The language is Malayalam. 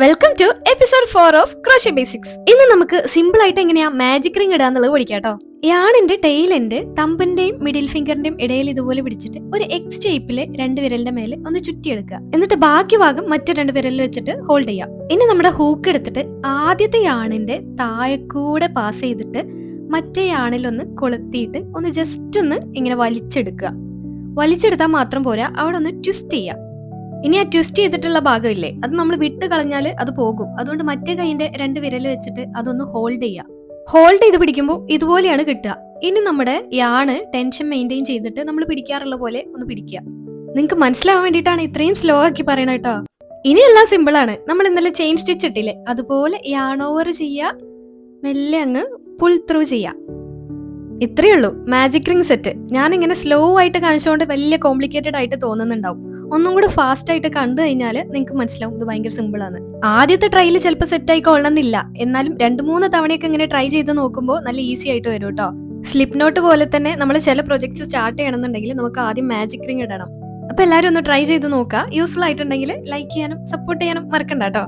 Welcome to episode 4 of crochet basics. ഇന്ന് നമുക്ക് സിമ്പിൾ ആയിട്ട് എങ്ങനെയാ മാജിക് റിംഗ് ഇടാന്നുള്ളത് പഠിക്കാട്ടോ. യാണിന്റെ ടെയിൽ എൻഡ് തമ്പിന്റെയും മിഡിൽ ഫിംഗറിന്റെയും ഇടയിൽ ഇതുപോലെ പിടിച്ചിട്ട് ഒരു എക്സ് ഷേപ്പില് രണ്ട് വിരലിന്റെ മേലെ ഒന്ന് ചുറ്റിയെടുക്കുക. എന്നിട്ട് ബാക്കി ഭാഗം മറ്റു രണ്ട് വിരലിൽ വെച്ചിട്ട് ഹോൾഡ് ചെയ്യാം. ഇനി നമ്മുടെ ഹൂക്ക് എടുത്തിട്ട് ആദ്യത്തെ യാണിന്റെ താഴെക്കൂടെ പാസ് ചെയ്തിട്ട് മറ്റേ യാണിലൊന്ന് കൊളുത്തിയിട്ട് ഒന്ന് ജസ്റ്റ് ഒന്ന് ഇങ്ങനെ വലിച്ചെടുക്കുക. വലിച്ചെടുത്താൽ മാത്രം പോരാ, അവിടെ ഒന്ന് ട്വിസ്റ്റ് ചെയ്യാം. ഇനി ആ ട്വിസ്റ്റ് ചെയ്തിട്ടുള്ള ഭാഗമില്ലേ, അത് നമ്മൾ വിട്ട് കളഞ്ഞാൽ അത് പോകും. അതുകൊണ്ട് മറ്റേ കൈയിന്റെ രണ്ട് വിരൽ വെച്ചിട്ട് അതൊന്ന് ഹോൾഡ് ചെയ്യാം. ഹോൾഡ് ചെയ്ത് പിടിക്കുമ്പോൾ ഇതുപോലെയാണ് കിട്ടുക. ഇനി നമ്മുടെ യാണ് ടെൻഷൻ മെയിൻറ്റെയിൻ ചെയ്തിട്ട് നമ്മൾ പിടിക്കാറുള്ള പോലെ ഒന്ന് പിടിക്കുക. നിങ്ങൾക്ക് മനസ്സിലാവാൻ വേണ്ടിയിട്ടാണ് ഇത്രയും സ്ലോ ആക്കി പറയണ കേട്ടോ. ഇനി എല്ലാം സിമ്പിൾ ആണ്. നമ്മൾ ഇന്നലെ ചെയിൻ സ്റ്റിച്ച് ഇട്ടില്ലേ, അതുപോലെ യാൺ ഓവർ ചെയ്യുക, മെല്ലെ അങ്ങ് പുൾ ത്രൂ ചെയ്യാം. ഇത്രയേ ഉള്ളൂ മാജിക് റിംഗ് സെറ്റ്. ഞാൻ ഇങ്ങനെ സ്ലോ ആയിട്ട് കാണിച്ചുകൊണ്ട് വലിയ കോംപ്ലിക്കേറ്റഡ് ആയിട്ട് തോന്നുന്നുണ്ടാവും. ഒന്നും കൂടെ ഫാസ്റ്റ് ആയിട്ട് കണ്ടു കഴിഞ്ഞാൽ നിങ്ങൾക്ക് മനസ്സിലാവും ഇത് ഭയങ്കര സിമ്പിൾ ആണ്. ആദ്യത്തെ ട്രൈയിൽ ചിലപ്പോൾ സെറ്റ് ആയിക്കൊള്ളണമെന്നില്ല, എന്നാലും 2-3 തവണയൊക്കെ ഇങ്ങനെ ട്രൈ ചെയ്ത് നോക്കുമ്പോൾ നല്ല ഈസി ആയിട്ട് വരും കേട്ടോ. സ്ലിപ്പ് നോട്ട് പോലെ തന്നെ നമ്മൾ ചില പ്രൊജക്ട്സ് സ്റ്റാർട്ട് ചെയ്യണമെന്നുണ്ടെങ്കിൽ നമുക്ക് ആദ്യം മാജിക് റിംഗ് ഇടണം. അപ്പൊ എല്ലാവരും ഒന്ന് ട്രൈ ചെയ്ത് നോക്കുക. യൂസ്ഫുൾ ആയിട്ടുണ്ടെങ്കിൽ ലൈക്ക് ചെയ്യാനും സപ്പോർട്ട് ചെയ്യാനും മറക്കണ്ട കേട്ടോ.